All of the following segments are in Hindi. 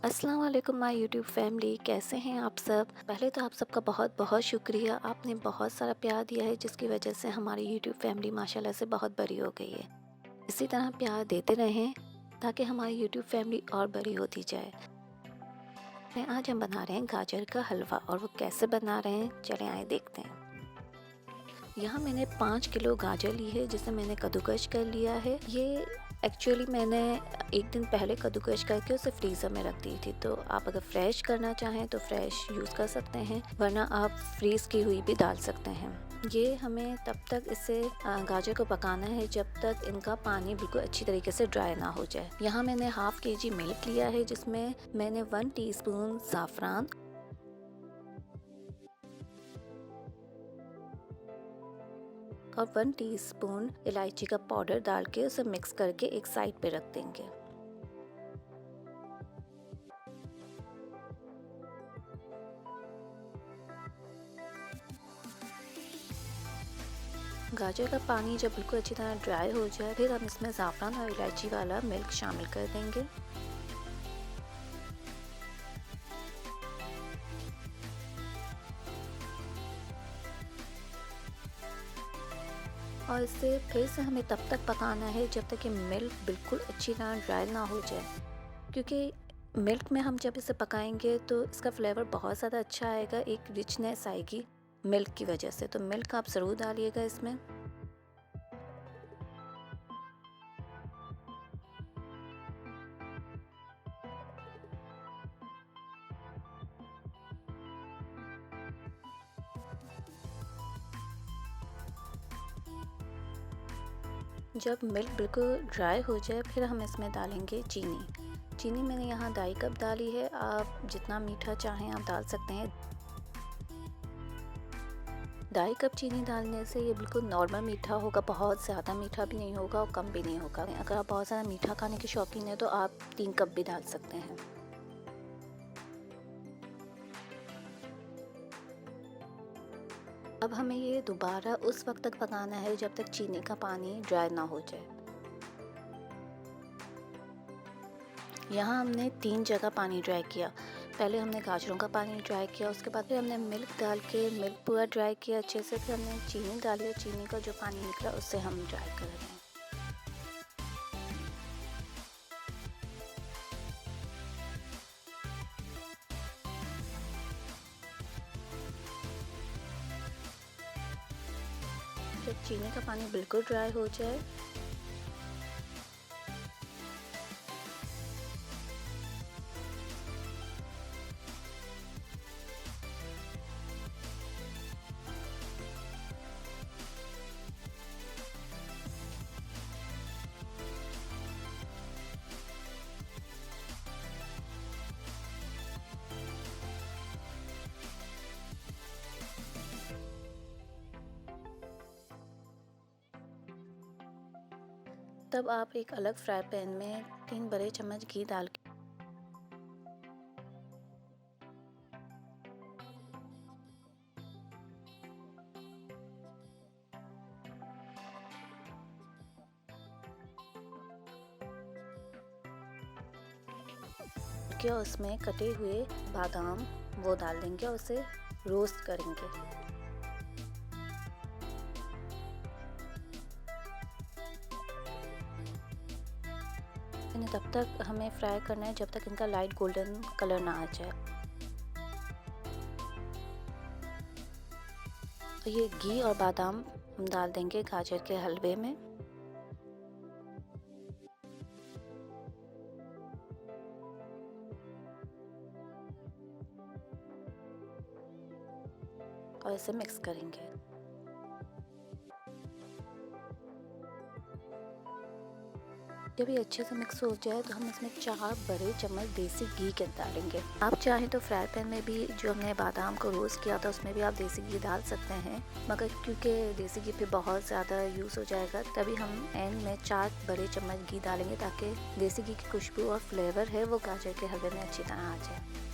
अस्सलाम वालेकुम माय यूट्यूब फैमिली, कैसे हैं आप सब। पहले तो आप सबका बहुत बहुत शुक्रिया, आपने बहुत सारा प्यार दिया है जिसकी वजह से हमारी यूट्यूब फैमिली माशाल्लाह से बहुत बड़ी हो गई है। इसी तरह प्यार देते रहें ताकि हमारी यूट्यूब फैमिली और बड़ी होती जाए। आज हम बना रहे हैं गाजर का हलवा, और वो कैसे बना रहे हैं चलें आए देखते हैं। यहाँ मैंने 5 किलो गाजर ली है जिसे मैंने कद्दूकश कर लिया है। ये एक्चुअली मैंने एक दिन पहले कद्दूकश करके उसे फ्रीज़र में रख दी थी, तो आप अगर फ्रेश करना चाहें तो फ्रेश यूज़ कर सकते हैं, वरना आप फ्रीज़ की हुई भी डाल सकते हैं। ये हमें तब तक इसे गाजर को पकाना है जब तक इनका पानी बिल्कुल अच्छी तरीके से ड्राई ना हो जाए। यहाँ मैंने हाफ केजी मिल्क लिया है जिसमें मैंने 1 टीस्पून ज़ाफ़रान और 1 टीस्पून इलायची का पाउडर डाल के उसे मिक्स करके एक साइड पे रख देंगे। गाजर का पानी जब बिल्कुल अच्छी तरह ड्राई हो जाए, फिर हम इसमें ज़ाफ़रान और इलायची वाला मिल्क शामिल कर देंगे। और इसे फिर से हमें तब तक पकाना है जब तक कि मिल्क बिल्कुल अच्छी तरह ड्राई ना हो जाए, क्योंकि मिल्क में हम जब इसे पकाएंगे तो इसका फ्लेवर बहुत ज़्यादा अच्छा आएगा, एक रिचनेस आएगी मिल्क की वजह से। तो मिल्क आप ज़रूर डालिएगा इसमें। जब मिल्क बिल्कुल ड्राई हो जाए फिर हम इसमें डालेंगे चीनी। चीनी मैंने यहाँ 2.5 कप डाली है, आप जितना मीठा चाहें आप डाल सकते हैं। 2.5 कप चीनी डालने से ये बिल्कुल नॉर्मल मीठा होगा, बहुत ज़्यादा मीठा भी नहीं होगा और कम भी नहीं होगा। अगर आप बहुत ज़्यादा मीठा खाने के शौकीन हैं तो आप 3 कप भी डाल सकते हैं। अब हमें ये दोबारा उस वक्त तक पकाना है जब तक चीनी का पानी ड्राई ना हो जाए। यहाँ हमने 3 जगह पानी ड्राई किया। पहले हमने गाजरों का पानी ड्राई किया, उसके बाद फिर हमने मिल्क डाल के मिल्क पूरा ड्राई किया अच्छे से, फिर हमने चीनी डाली और चीनी का जो पानी निकला उससे हम ड्राई कर रहे हैं। जब चीनी का पानी बिल्कुल ड्राई हो जाए तब आप एक अलग फ्राई पैन में 3 बड़े चम्मच घी डाल के उसमें कटे हुए बादाम वो डाल देंगे और उसे रोस्ट करेंगे। इन्हें तब तक हमें फ्राई करना है जब तक इनका लाइट गोल्डन कलर ना आ जाए। तो ये घी और बादाम हम डाल देंगे गाजर के हलवे में। और इसे मिक्स करेंगे। जब ये अच्छे से मिक्स हो जाए तो हम इसमें 4 बड़े चम्मच देसी घी के डालेंगे। आप चाहें तो फ्राई पैन में भी जो हमने बादाम को रोस्ट किया था उसमें भी आप देसी घी डाल सकते हैं, मगर क्योंकि देसी घी पे बहुत ज़्यादा यूज़ हो जाएगा तभी हम एंड में 4 बड़े चम्मच घी डालेंगे ताकि देसी घी की खुशबू और फ्लेवर है वो गाजर के हलवे में अच्छी तरह आ जाए।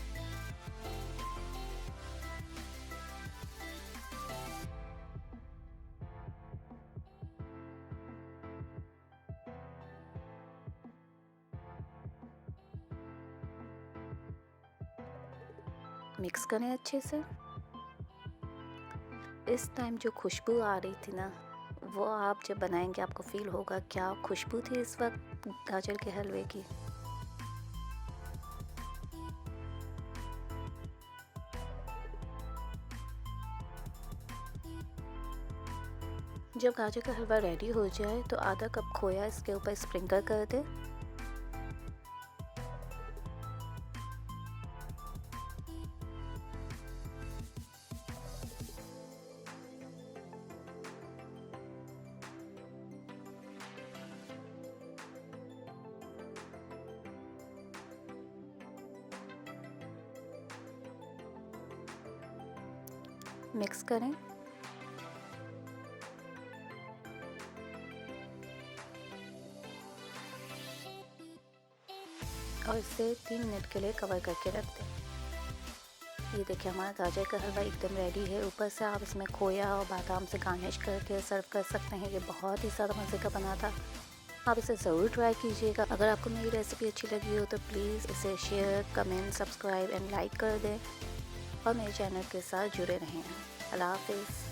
मिक्स करें अच्छे से। इस टाइम जो खुशबू आ रही थी ना, वो आप जब बनाएंगे आपको फील होगा क्या खुशबू थी इस वक्त गाजर के हलवे की। जब गाजर का हलवा रेडी हो जाए तो आधा कप खोया इसके ऊपर स्प्रिंकल कर दे। मिक्स करें। और इसे 3 मिनट के लिए कवर करके रख दें। ये देखिए हमारा गाजर का हलवा एकदम रेडी है। ऊपर से आप इसमें खोया और बादाम से गार्निश करके सर्व कर सकते हैं। ये बहुत ही ज़्यादा मज़े का बना था। आप इसे ज़रूर ट्राई कीजिएगा। अगर आपको मेरी रेसिपी अच्छी लगी हो तो प्लीज़ इसे share, comment, subscribe and like कर दें और मेरे चैनल के साथ जुड़े रहें। अल्लाह हाफ़िज़।